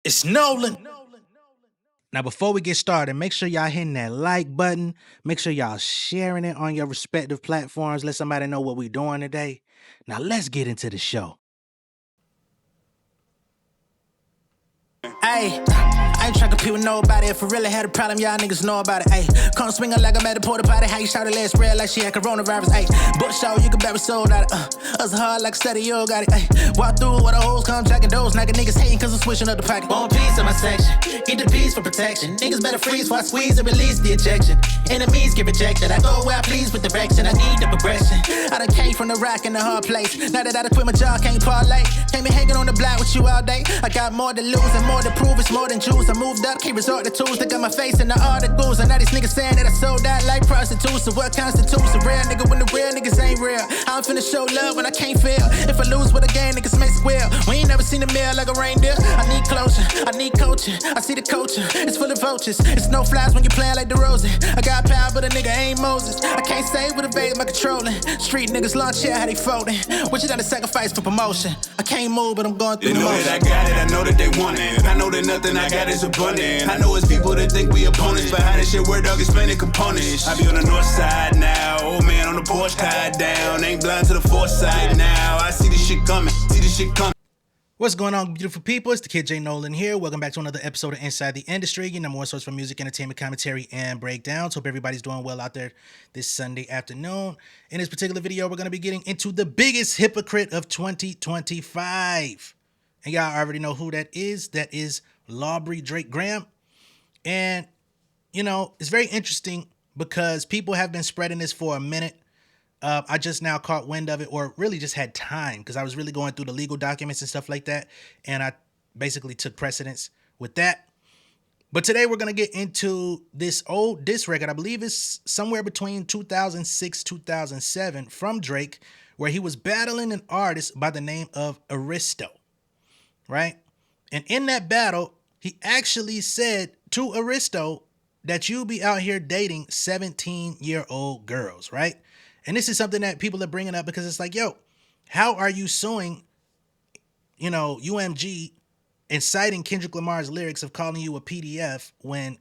It's Nolan. Now, before we get started, make sure y'all hitting that like button. Make sure y'all sharing it on your respective platforms. Let somebody know what we're doing today. Now, let's get into the show. Ayy, I ain't trying to compete with nobody. If I really had a problem, y'all niggas know about it. Ayy, come swinging like I'm at the porta potty. How you shout it last red like she had coronavirus. Ayy, book show, you can bet we sold out it. Us hard like a study, you got it. Ayy, walk through where the hoes come jacking those. Nigga niggas hating cause I'm switching up the pocket. Want peace in my section, get the peace for protection. Niggas better freeze while I squeeze and release the ejection. Enemies get rejected. I go where I please with direction. I need the progression. I done came from the rock in the hard place. Now that I done quit my job, can't parlay. Can't be hanging on the block with you all day. I got more to lose and more to prove. It's more than juice. I moved up, can't resort to tools. They got my face in the articles. And now these niggas saying that I sold out like prostitutes. So what constitutes a real nigga when the real niggas ain't real? I'm finna show love when I can't feel. If I lose with a game, niggas make squeal. We ain't never seen a meal like a reindeer. I need closure, I need coaching. I see the culture, it's full of vultures. It's no flies when you playing like DeRozan. I got power, but a nigga ain't Moses. I can't say with a evade my controlling. Street niggas launch here, how they folding. What you done to sacrifice for promotion? I can't move, but I'm going through the motion. They know that I got it, I know that they want it. I know that nothing I got is abundant. I know it's people that think we opponents, but how this shit work, dog, explain the components. I be on the north side now, old man on the porch tied down. Ain't blind to the foresight now. I see this shit coming, see this shit coming. What's going on, beautiful people? It's the kid J Nolan here. Welcome back to another episode of Inside the Industry, your number one source for music, entertainment, commentary, and breakdowns. Hope everybody's doing well out there this Sunday afternoon. In this particular video, we're going to be getting into the biggest hypocrite of 2025. And y'all already know who that is. That is Lawbrey Drake Graham. And, you know, it's very interesting because people have been spreading this for a minute. I just now caught wind of it, or really just had time, because I was really going through the legal documents and stuff like that. And I basically took precedence with that. But today we're going to get into this old diss record. I believe it's somewhere between 2006, 2007 from Drake, where he was battling an artist by the name of Aristo. Right? And in that battle, he actually said to Aristo that you be out here dating 17-year-old girls, right? And this is something that people are bringing up because it's like, yo, how are you suing, you know, UMG and citing Kendrick Lamar's lyrics of calling you a PDF when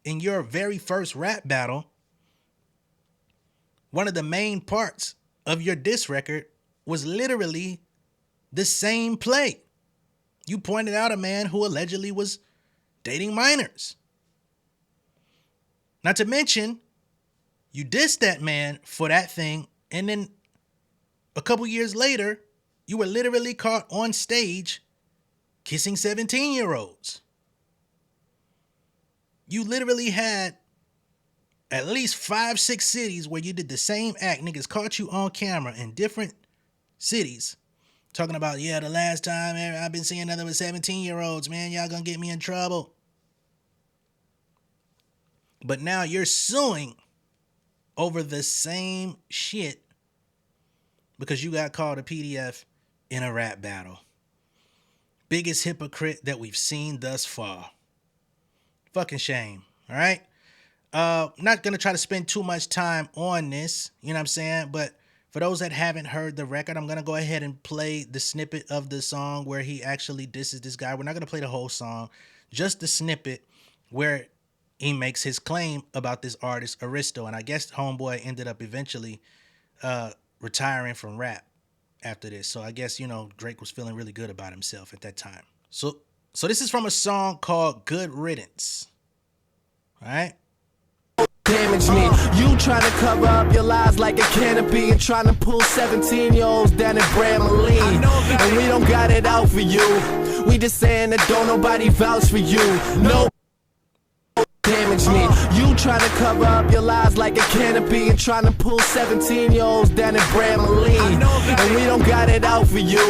in your very first rap battle, one of the main parts of your diss record was literally the same play. You pointed out a man who allegedly was dating minors. Not to mention, you dissed that man for that thing, and then a couple years later, you were literally caught on stage kissing 17-year-olds. You literally had at least 5, 6 cities where you did the same act. Niggas caught you on camera in different cities talking about, yeah, the last time I've been seeing nothing but 17-year-olds, man, y'all gonna get me in trouble. But now you're suing over the same shit because you got called a PDF in a rap battle. Biggest hypocrite that we've seen thus far. Fucking shame, all right? Not going to try to spend too much time on this, you know what I'm saying? But for those that haven't heard the record, I'm going to go ahead and play the snippet of the song where he actually disses this guy. We're not going to play the whole song, just the snippet where he makes his claim about this artist, Aristo. And I guess homeboy ended up eventually retiring from rap after this. So I guess, you know, Drake was feeling really good about himself at that time. So this is from a song called Good Riddance. All right? Damage me. You trying to cover up your lies like a canopy and trying to pull 17-year-olds down in Bramley. And we don't got it out for you. We just saying that don't nobody vouch for you. No. Damage me. You trying to cover up your lies like a canopy and trying to pull 17-year-olds down in Bramley. And we don't got it out for you.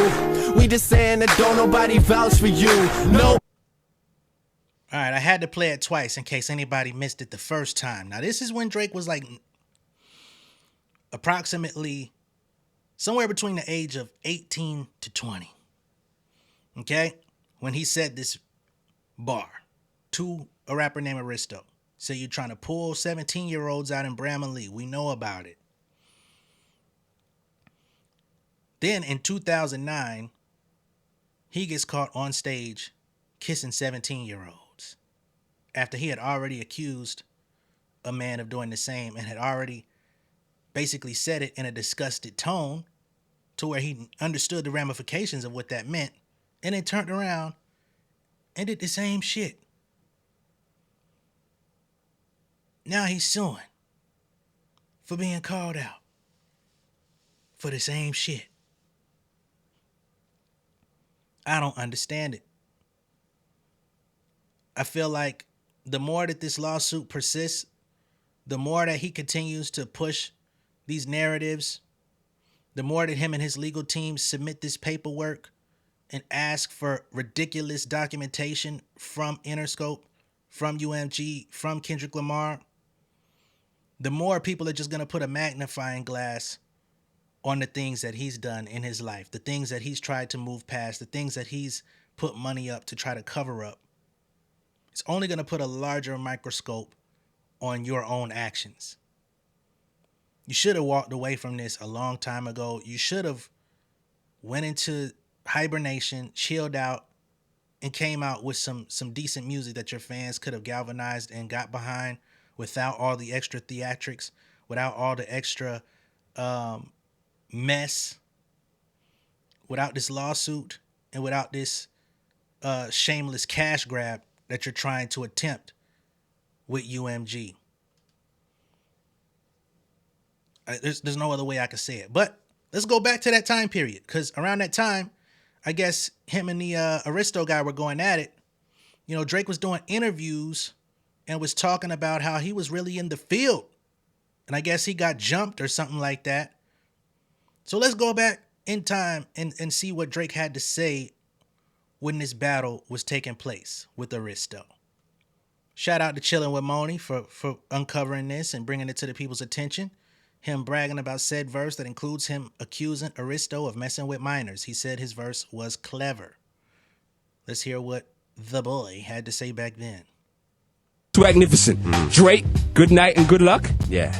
We just saying that don't nobody vouch for you. No. All right, I had to play it twice in case anybody missed it the first time. Now, this is when Drake was like approximately somewhere between the age of 18 to 20. Okay? When he said this bar to a rapper named Aristo. So you're trying to pull 17-year-olds out in Bramley. We know about it. Then in 2009, he gets caught on stage kissing 17-year-olds after he had already accused a man of doing the same and had already basically said it in a disgusted tone to where he understood the ramifications of what that meant, and then turned around and did the same shit. Now he's suing for being called out for the same shit. I don't understand it. I feel like the more that this lawsuit persists, the more that he continues to push these narratives, the more that him and his legal team submit this paperwork and ask for ridiculous documentation from Interscope, from UMG, from Kendrick Lamar, the more people are just going to put a magnifying glass on the things that he's done in his life, the things that he's tried to move past, the things that he's put money up to try to cover up. It's only going to put a larger microscope on your own actions. You should have walked away from this a long time ago. You should have went into hibernation, chilled out, and came out with some decent music that your fans could have galvanized and got behind without all the extra theatrics, without all the extra mess, without this lawsuit, and without this shameless cash grab that you're trying to attempt with UMG. There's no other way I could say it. But let's go back to that time period, because around that time, I guess him and the Aristo guy were going at it. You know, Drake was doing interviews and was talking about how he was really in the field. And I guess he got jumped or something like that. So let's go back in time and see what Drake had to say when this battle was taking place with Aristo. Shout out to Chillin' with Moni for uncovering this and bringing it to the people's attention. Him bragging about said verse that includes him accusing Aristo of messing with minors. He said his verse was clever. Let's hear what the boy had to say back then. Magnificent. Drake, good night and good luck. Yeah.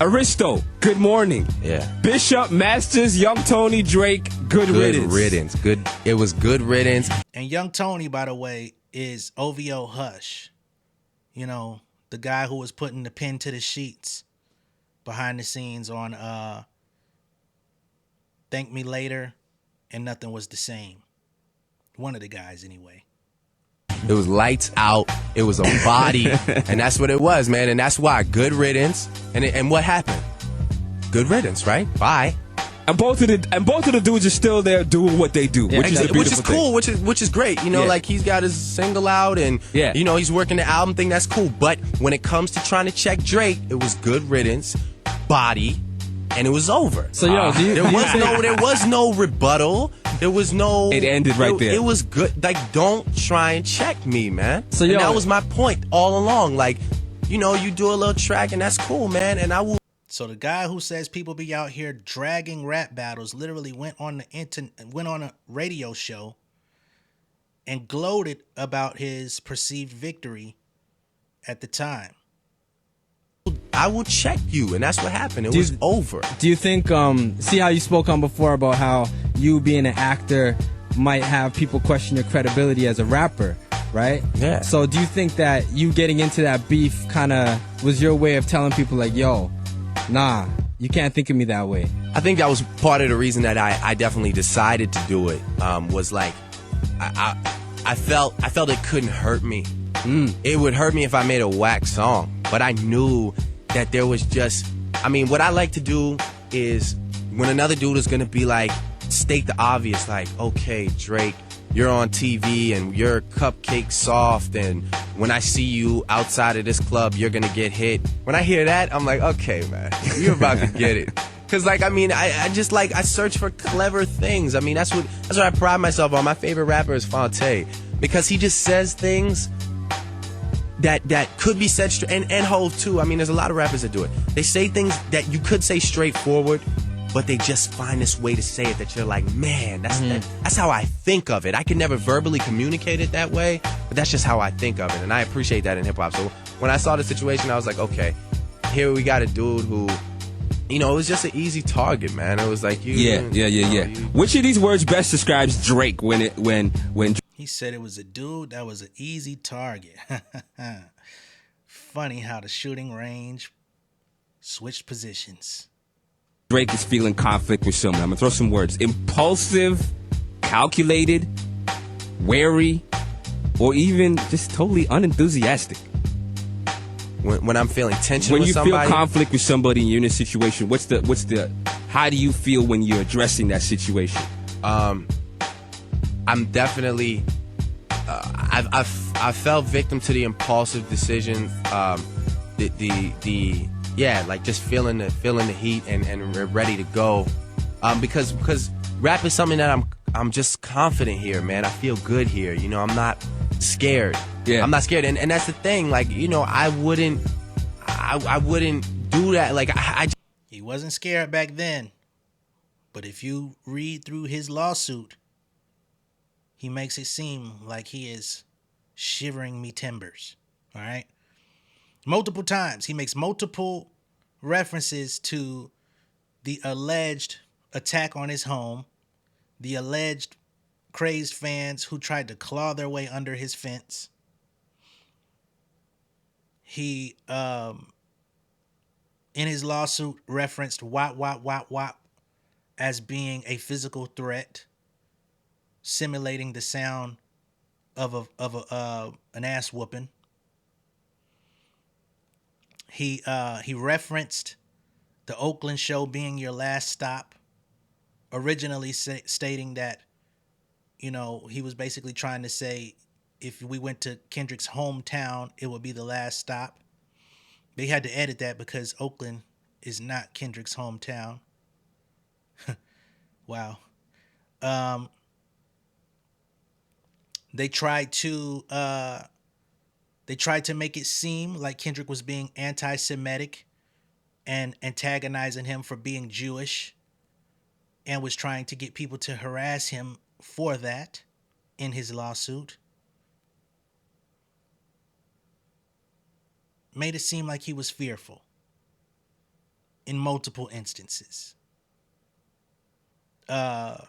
Aristo, good morning. Yeah. Bishop, Masters, Young Tony, Drake, good riddance. Good. It was good riddance. And Young Tony, by the way, is OVO Hush. You know, the guy who was putting the pen to the sheets behind the scenes on Thank Me Later and Nothing Was the Same. One of the guys, anyway. It was lights out. It was a body. And that's what it was, man. And that's why good riddance. And what happened? Good riddance, right? Bye. And both of the dudes are still there doing what they do, Yeah, which is a beautiful cool, thing. which is great. You know, Yeah. like he's got his single out and you know, he's working the album thing, that's cool. But when it comes to trying to check Drake, it was good riddance, body, and it was over. So yo, there was no rebuttal. There was no. It ended right there. It was good. Like, don't try and check me, man. So and yo, that was my point all along. Like, you know, you do a little track and that's cool, man. And I will. So the guy who says people be out here dragging rap battles literally went on a radio show and gloated about his perceived victory at the time. I will check you, and that's what happened. It was over. Do you think, see how you spoke on before about how you being an actor might have people question your credibility as a rapper, right? Yeah. So do you think that you getting into that beef kind of was your way of telling people like, yo, nah, you can't think of me that way? I think that was part of the reason that I definitely decided to do it, was like, I felt it couldn't hurt me. It would hurt me if I made a whack song, but I knew that there was just, I mean, what I like to do is when another dude is going to be like, state the obvious, like, okay, Drake, you're on TV and you're cupcake soft, and when I see you outside of this club, you're going to get hit. When I hear that, I'm like, okay, man, you're about to get it. Because, like, I mean, I just, like, I search for clever things. I mean, that's what I pride myself on. My favorite rapper is Fonte, because he just says things that could be said straight, and Hove too. I mean, there's a lot of rappers that do it. They say things that you could say straightforward, but they just find this way to say it that you're like, man, that's how I think of it. I can never verbally communicate it that way, but that's just how I think of it, and I appreciate that in hip hop. So when I saw the situation, I was like, okay, here we got a dude who, you know, it was just an easy target, man. It was like Yeah. Which of these words best describes Drake when He said it was a dude that was an easy target. Funny how the shooting range switched positions. Drake is feeling conflict with someone. I'm gonna throw some words: impulsive, calculated, wary, or even just totally unenthusiastic. When I'm feeling tension When with you somebody, feel conflict with somebody and you're in a situation, what's the how do you feel when you're addressing that situation? I'm definitely I fell victim to the impulsive decision. Like just feeling the heat and ready to go. Because rap is something that I'm just confident here, man. I feel good here. You know, I'm not scared. Yeah. I'm not scared, and that's the thing. Like, you know, I wouldn't do that. Like, He wasn't scared back then, but if you read through his lawsuit, he makes it seem like he is shivering me timbers. All right. Multiple times. He makes multiple references to the alleged attack on his home, the alleged crazed fans who tried to claw their way under his fence. He, in his lawsuit, referenced wop, wop, wop, wop as being a physical threat, simulating the sound of an ass whooping. He referenced the Oakland show being your last stop, originally stating that, you know, he was basically trying to say if we went to Kendrick's hometown, it would be the last stop. They had to edit that because Oakland is not Kendrick's hometown. Wow. They tried to make it seem like Kendrick was being anti-Semitic and antagonizing him for being Jewish, and was trying to get people to harass him for that in his lawsuit. Made it seem like he was fearful in multiple instances. What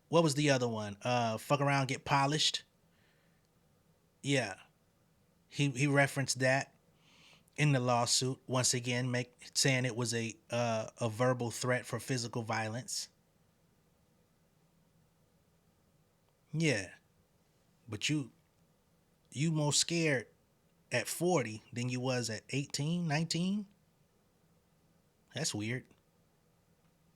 was the other one? Fuck around, get polished. Yeah. He referenced that in the lawsuit, once again, saying it was a verbal threat for physical violence. Yeah. But you more scared at 40 than you was at 18, 19? That's weird.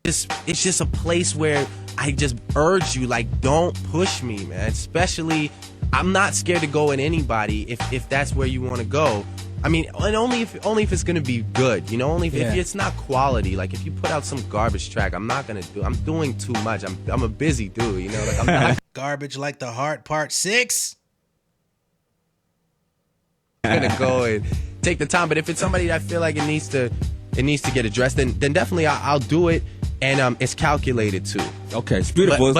it's just a place where I just urge you, like, don't push me, man. Especially, I'm not scared to go at anybody if that's where you want to go. I mean, and only if it's gonna be good, you know. Only if it's not quality. Like, if you put out some garbage track, I'm not gonna do. I'm doing too much. I'm a busy dude, you know. Like, I'm not Garbage Like the Heart Part 6. gonna go and take the time. But if it's somebody that I feel like it needs to get addressed, then definitely I'll do it. And it's calculated too. Okay, it's beautiful.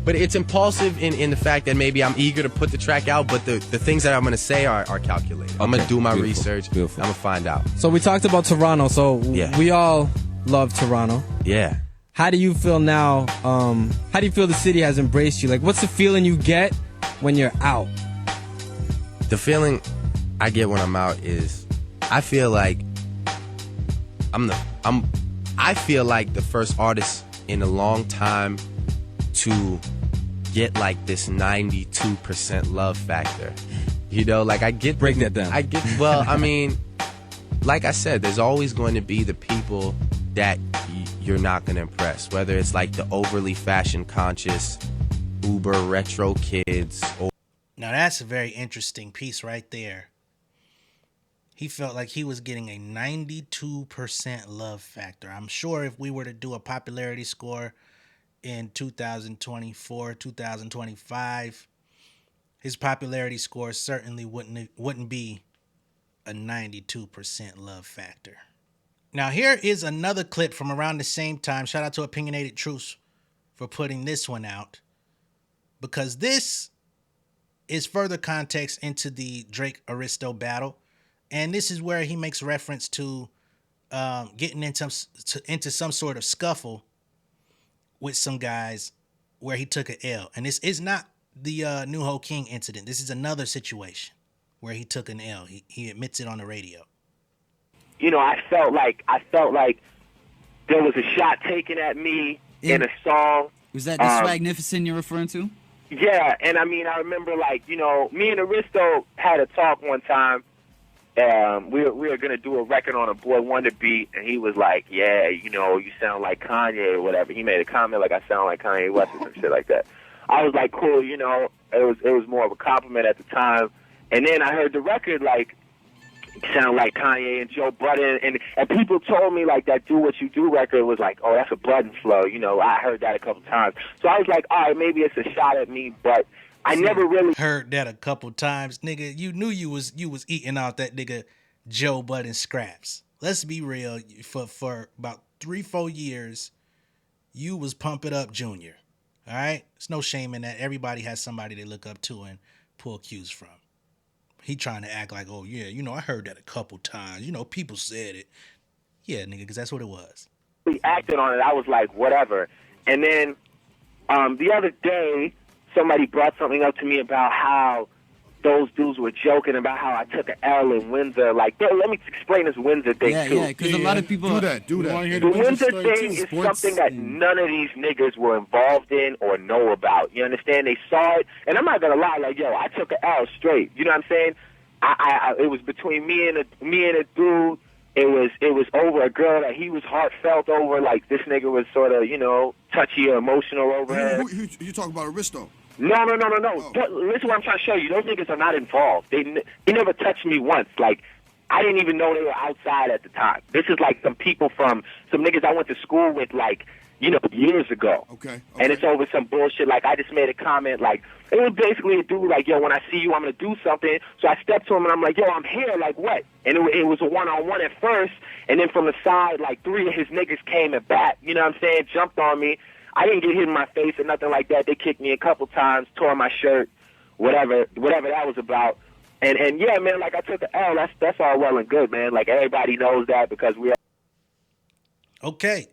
But it's impulsive in the fact that maybe I'm eager to put the track out, but the things that I'm going to say are calculated. I'm going to do my research. I'm going to find out. So we talked about Toronto. So we all love Toronto. Yeah. How do you feel now? How do you feel the city has embraced you? Like, what's the feeling you get when you're out? The feeling I get when I'm out is I feel like I feel like the first artist in a long time to get like this 92% love factor. You know, like Break that down. Well, I mean, like I said, there's always going to be the people that you're not going to impress, whether it's like the overly fashion conscious, uber retro kids. Now that's a very interesting piece right there. He felt like he was getting a 92% love factor. I'm sure if we were to do a popularity score in 2024, 2025, his popularity score certainly wouldn't be a 92% love factor. Now here is another clip from around the same time. Shout out to Opinionated Truths for putting this one out, because this is further context into the Drake Aristo battle. And this is where he makes reference to getting into some sort of scuffle with some guys where he took an L. And this is not the New Ho King incident. This is another situation where he took an L. He admits it on the radio. You know, I felt like there was a shot taken at me in a song. Was that the Swagnificent you're referring to? Yeah, and I mean, I remember, like, you know, me and Aristo had a talk one time. We were going to do a record on a Boy Wonder beat, and he was like, yeah, you know, you sound like Kanye or whatever. He made a comment like I sound like Kanye West or some shit like that. I was like, cool, you know, it was more of a compliment at the time. And then I heard the record, like, sound like Kanye and Joe Budden, and people told me, like, that Do What You Do record was like, oh, that's a Budden flow. You know, I heard that a couple times. So I was like, all right, maybe it's a shot at me, but I never really heard that a couple times. Nigga, you knew you was eating out that nigga Joe Budden scraps. Let's be real, for about 3-4 years, you was Pump It Up Junior. All right? There's no shame in that. Everybody has somebody they look up to and pull cues from. He trying to act like, oh, yeah, you know, I heard that a couple times. You know, people said it. Yeah, nigga, because that's what it was. We acted on it. I was like, whatever. And then the other day, somebody brought something up to me about how those dudes were joking about how I took an L in Windsor. Like, let me explain this Windsor thing, too. Yeah, because a lot of people... Do that. The Windsor thing is something that none of these niggas were involved in or know about. You understand? They saw it, and I'm not going to lie, like, yo, I took an L straight. You know what I'm saying? It was between me and a dude. It was over a girl that he was heartfelt over. Like, this nigga was sort of, you know, touchy or emotional over her. You talking about Aristo? No. Oh. But listen what I'm trying to show you. Those niggas are not involved. They never touched me once. Like, I didn't even know they were outside at the time. This is like some people from some niggas I went to school with, like, you know, years ago. Okay. And it's over some bullshit. Like, I just made a comment, like, it was basically a dude like, yo, when I see you, I'm going to do something. So I stepped to him, and I'm like, yo, I'm here, like, what? And it was a one-on-one at first, and then from the side, like, 3 of his niggas came and back, you know what I'm saying, jumped on me. I didn't get hit in my face or nothing like that. They kicked me a couple times, tore my shirt, whatever that was about. And yeah, man, like, I took the L. That's all well and good, man. Like, everybody knows that because we are. Okay.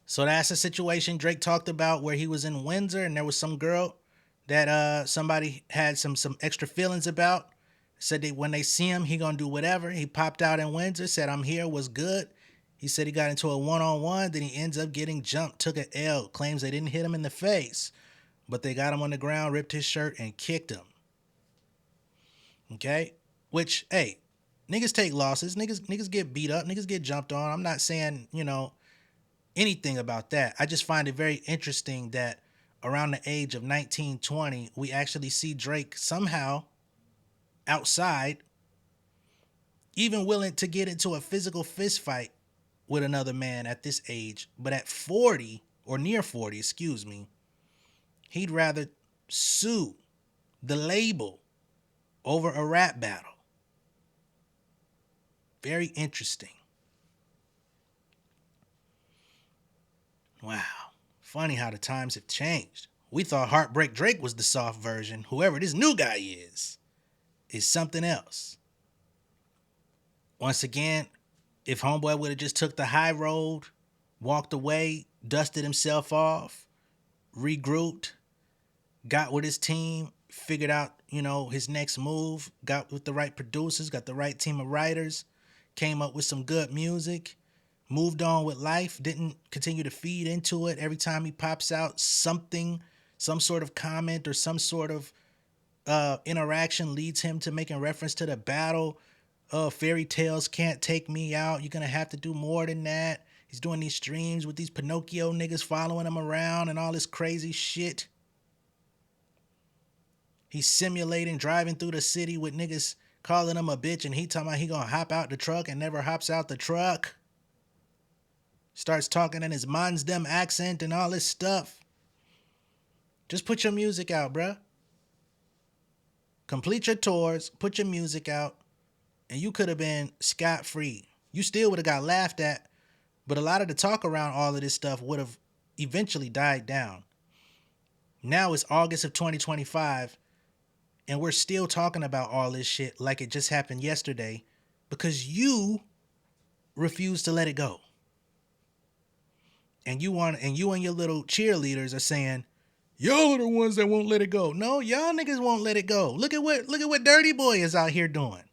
So that's a situation Drake talked about where he was in Windsor and there was some girl that somebody had some extra feelings about. Said that when they see him, he gonna do whatever. He popped out in Windsor, said, I'm here, was good. He said he got into a one-on-one, then he ends up getting jumped, took an L, claims they didn't hit him in the face, but they got him on the ground, ripped his shirt, and kicked him. Okay? Which, hey, niggas take losses. Niggas get beat up. Niggas get jumped on. I'm not saying, you know, anything about that. I just find it very interesting that around the age of 19, 20, we actually see Drake somehow outside, even willing to get into a physical fist fight with another man at this age. But at 40, or near 40, excuse me, he'd rather sue the label over a rap battle. Very interesting. Wow. Funny how the times have changed. We thought Heartbreak Drake was the soft version. Whoever this new guy is something else. Once again, if Homeboy would have just took the high road, walked away, dusted himself off, regrouped, got with his team, figured out, you know, his next move, got with the right producers, got the right team of writers, came up with some good music, moved on with life, didn't continue to feed into it. Every time he pops out something, some sort of comment or some sort of interaction leads him to making reference to the battle. Fairy tales can't take me out. You're going to have to do more than that. He's doing these streams with these Pinocchio niggas following him around and all this crazy shit. He's simulating driving through the city with niggas calling him a bitch, and he talking about he gonna hop out the truck and never hops out the truck. Starts talking in his Mansdem accent and all this stuff. Just put your music out, bruh. Complete your tours, put your music out, and you could have been scot-free. You still would have got laughed at, but a lot of the talk around all of this stuff would have eventually died down. Now it's August of 2025, and we're still talking about all this shit like it just happened yesterday because you refuse to let it go. And you and your little cheerleaders are saying, Y'all are the ones that won't let it go. No, y'all niggas won't let it go. Look at what Dirty Boy is out here doing.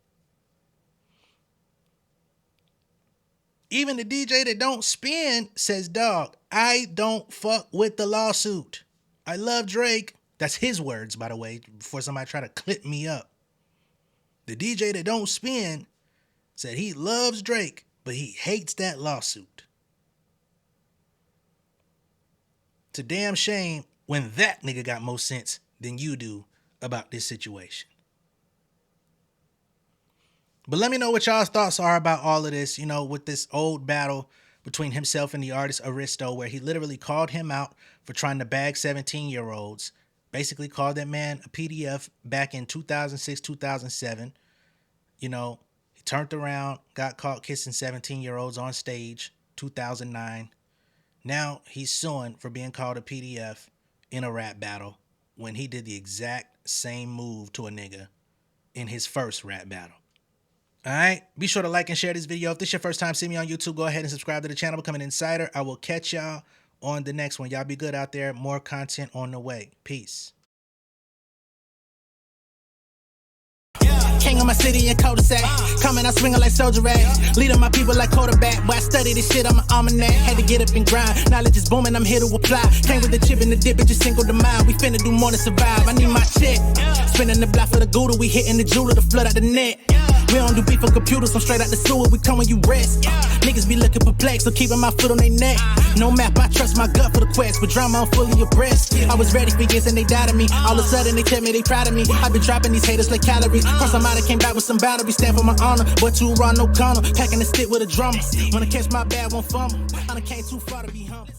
Even the DJ that don't spin says, dog, I don't fuck with the lawsuit. I love Drake. That's his words, by the way, before somebody try to clip me up. The DJ that don't spin said he loves Drake, but he hates that lawsuit. It's a damn shame when that nigga got more sense than you do about this situation. But let me know what y'all's thoughts are about all of this, with this old battle between himself and the artist Aristo, where he literally called him out for trying to bag 17-year-olds, basically called that man a PDF back in 2006, 2007. He turned around, got caught kissing 17-year-olds on stage, 2009. Now he's suing for being called a PDF in a rap battle when he did the exact same move to a nigga in his first rap battle. All right, be sure to like and share this video. If this is your first time seeing me on YouTube, go ahead and subscribe to the channel, become an insider. I will catch y'all on the next one. Y'all be good out there. More content on the way. Peace. King of my city and cul-de-sac. Coming out swinging like soldier rag. Leading my people like quarterback. Boy, I study this shit, I'm an almanac. Had to get up and grind. Knowledge is booming, I'm here to apply. Came with the chip and the dip, it just single the mind. We finna do more than survive. I need my check. Spinning the block for the Gouda. We hitting the jeweler to flood out the net. We don't do beef on computers, I'm straight out the sewer. We come when you rest. Niggas be looking perplexed, so keeping my foot on their neck. No map, I trust my gut for the quest. With drama, I'm fully abreast. I was ready for years and they doubted me. All of a sudden they tell me they proud of me. I been dropping these haters like calories. Cross them out, I came back with some batteries. Stand for my honor, but too raw, no corner. Packing the stick with a drummer. Wanna catch my bad, won't fumble. I done came too far to be humble.